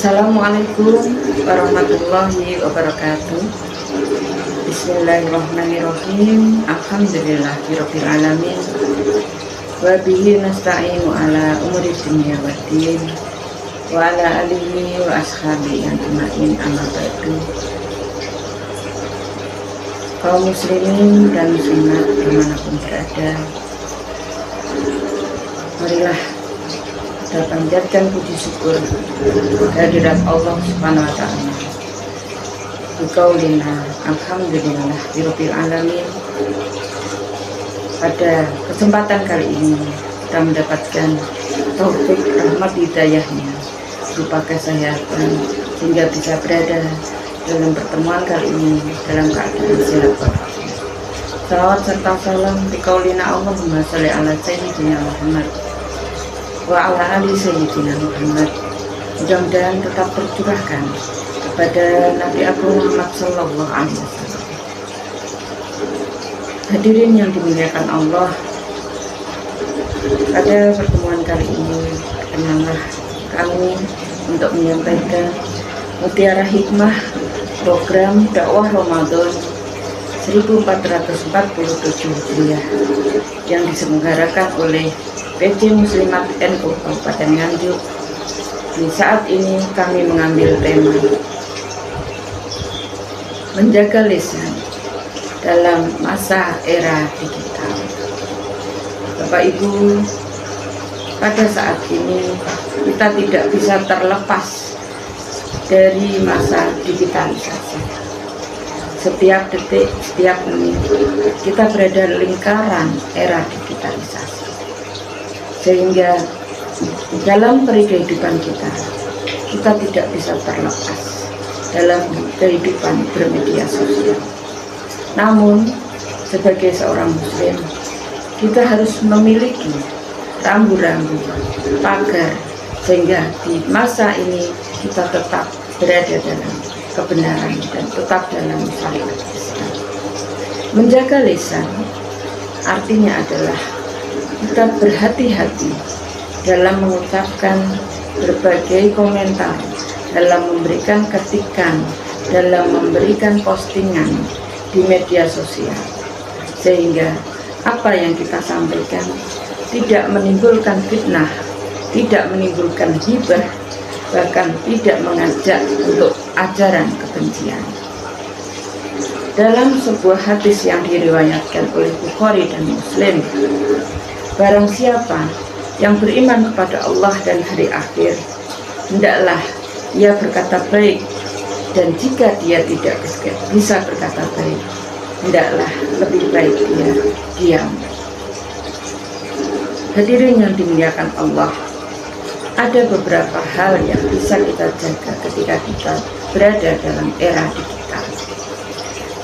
Assalamualaikum warahmatullahi wabarakatuh. Bismillahirrahmanirrahim. Alhamdulillahirabbil alamin. Wa bihi nasta'inu ala umuri dunya waddin. Wa ala alihi wa ashabihi ajmain, amma ba'du. Kaum muslimin dan muslimat dimanapun berada, marilah kita panjatkan puji syukur kehadirat Allah Subhanahu wa Ta'ala. Biqaulina alhamdulillah birabbil alamin. Pada kesempatan kali ini kita mendapatkan taufik rahmat hidayahnya berupa kesehatan sehingga bisa berada dalam pertemuan kali ini dalam keadaan sehat walafiat. Salawat serta salam biqaulina Allahumma sholli ala sayyidina Muhammad wa ala ali sayyidina Muhammad mudah-mudahan tetap tercurahkan kepada Nabi Agung Muhammad sallallahu alaihi wasallam. Hadirin yang dimuliakan Allah, pada pertemuan kali ini kenanlah kami untuk menyampaikan mutiara hikmah program dakwah Ramadan 1447 Hijriah yang diselenggarakan oleh PC Muslimat NU Kabupaten Nganjuk. Di saat ini kami mengambil tema menjaga lisan dalam masa era digital. Bapak Ibu, pada saat ini kita tidak bisa terlepas dari masa digitalisasi. Setiap detik, setiap menit kita berada di lingkaran era digitalisasi, sehingga dalam kehidupan kita tidak bisa terlepas dalam kehidupan bermedia sosial. Namun sebagai seorang muslim, kita harus memiliki rambu-rambu pagar sehingga di masa ini kita tetap berada dalam kebenaran dan tetap dalam syariat Islam. Menjaga lisan artinya adalah kita berhati-hati dalam mengucapkan berbagai komentar, dalam memberikan ketikan, dalam memberikan postingan di media sosial, sehingga apa yang kita sampaikan tidak menimbulkan fitnah, tidak menimbulkan ghibah, bahkan tidak mengajak untuk ajaran kebencian. Dalam sebuah hadis yang diriwayatkan oleh Bukhari dan Muslim, barang siapa yang beriman kepada Allah dan hari akhir, hendaklah ia berkata baik, dan jika dia tidak bisa berkata baik, hendaklah lebih baik dia diam. Hadirin yang dimuliakan Allah, ada beberapa hal yang bisa kita jaga ketika kita berada dalam era digital,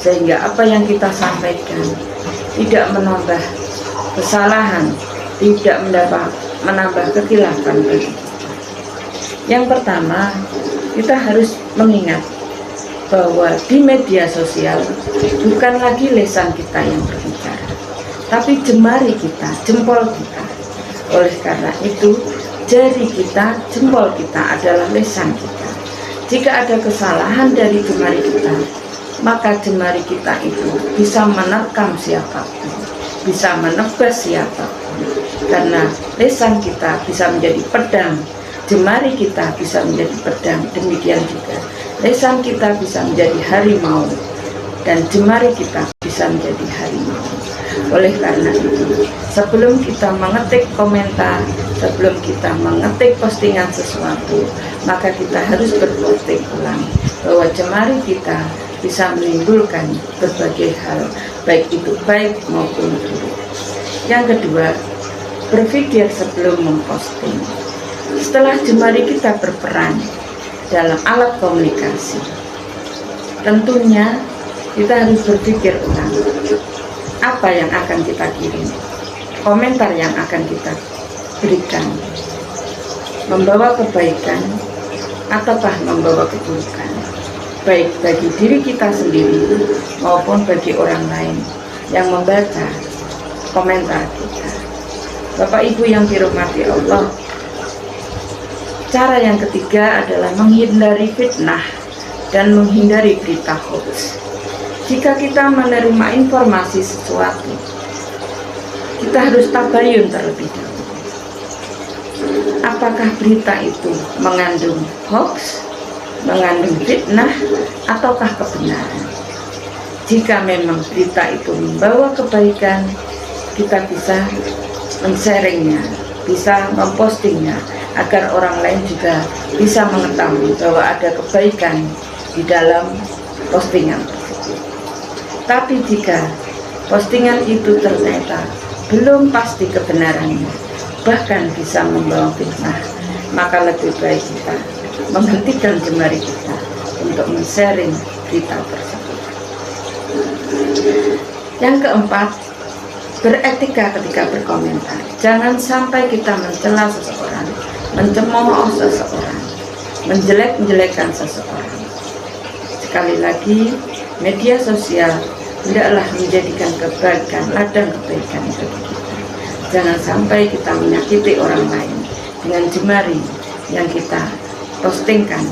sehingga apa yang kita sampaikan tidak menambah kesalahan, tidak menambah kekhilafan bagi kita. Yang pertama, kita harus mengingat bahwa di media sosial bukan lagi lisan kita yang berbicara, tapi jemari kita, jempol kita. Oleh karena itu, jari kita, jempol kita adalah lisan kita. Jika ada kesalahan dari jemari kita, maka jemari kita itu bisa menerkam siapapun, bisa menebas siapapun. Karena lisan kita bisa menjadi pedang, jemari kita bisa menjadi pedang, demikian juga lisan kita bisa menjadi harimau, dan jemari kita bisa menjadi harimau. Oleh karena itu, sebelum kita mengetik komentar, sebelum kita mengetik postingan sesuatu, maka kita harus berpikir ulang bahwa jemari kita bisa menimbulkan berbagai hal, baik itu baik maupun buruk. Yang kedua, berpikir sebelum memposting. Setelah jemari kita berperan dalam alat komunikasi, tentunya kita harus berpikir ulang apa yang akan kita kirim, komentar yang akan kita berikan, membawa kebaikan ataukah membawa keburukan, baik bagi diri kita sendiri maupun bagi orang lain yang membaca komentar kita. Bapak Ibu yang dirahmati Allah, Cara yang ketiga adalah menghindari fitnah dan menghindari berita hoax. Jika kita menerima informasi sesuatu, kita harus tabayun terlebih dahulu. Apakah berita itu mengandung hoax, mengandung fitnah, ataukah kebenaran? Jika memang berita itu membawa kebaikan, kita bisa men-sharingnya, bisa mempostingnya, agar orang lain juga bisa mengetahui bahwa ada kebaikan di dalam postingan tersebut. Tapi jika postingan itu ternyata belum pasti kebenarannya, bahkan bisa membawa fitnah, maka lebih baik kita menghentikan jemari kita untuk men-sharing berita tersebut. Yang keempat, beretika ketika berkomentar. Jangan sampai kita mencela seseorang, mencemooh seseorang, menjelek-menjelekan seseorang. Sekali lagi, media sosial hendaklah menjadikan kebaikan, ladang kebaikan bagi kita. Jangan sampai kita menyakiti orang lain dengan jemari yang kita postingkan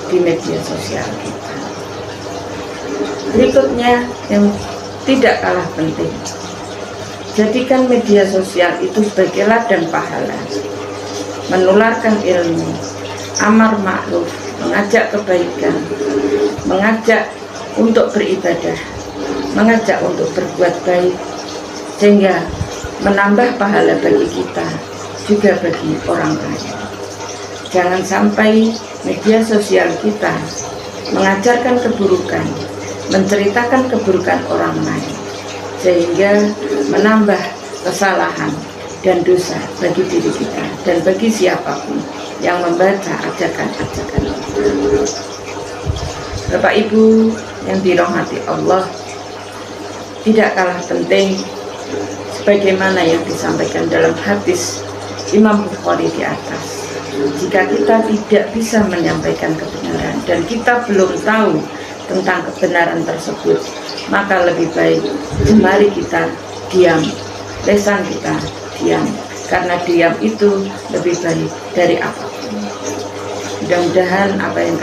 di media sosial kita. Berikutnya yang tidak kalah penting, jadikan media sosial itu sebagai ladang pahala, menularkan ilmu, amar ma'ruf, mengajak kebaikan, mengajak untuk beribadah, mengajak untuk berbuat baik, sehingga menambah pahala bagi kita, juga bagi orang lain. Jangan sampai media sosial kita mengajarkan keburukan, menceritakan keburukan orang lain, sehingga menambah kesalahan dan dosa bagi diri kita dan bagi siapapun yang membaca ajakan-ajakan kita. Bapak Ibu yang dirahmati Allah, tidak kalah penting sebagaimana yang disampaikan dalam hadis Imam Bukhari di atas. Jika kita tidak bisa menyampaikan kebenaran dan kita belum tahu tentang kebenaran tersebut, maka lebih baik jemari kita diam, lisan kita diam, karena diam itu lebih baik dari apapun. Mudah-mudahan apa yang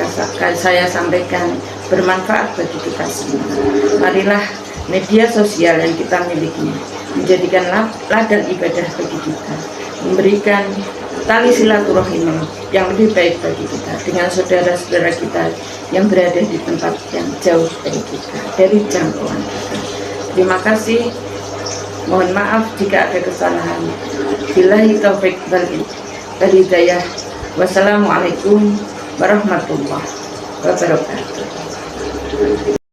saya sampaikan bermanfaat bagi kita semua. Marilah media sosial yang kita miliki menjadikan ladang ibadah bagi kita, memberikan tali silaturahim yang lebih baik bagi kita dengan saudara-saudara kita yang berada di tempat yang jauh dari kita, dari jangkauan kita. Terima kasih. Mohon maaf jika ada kesalahan. Billahi taufik wal hidayah. Wassalamualaikum warahmatullahi wabarakatuh.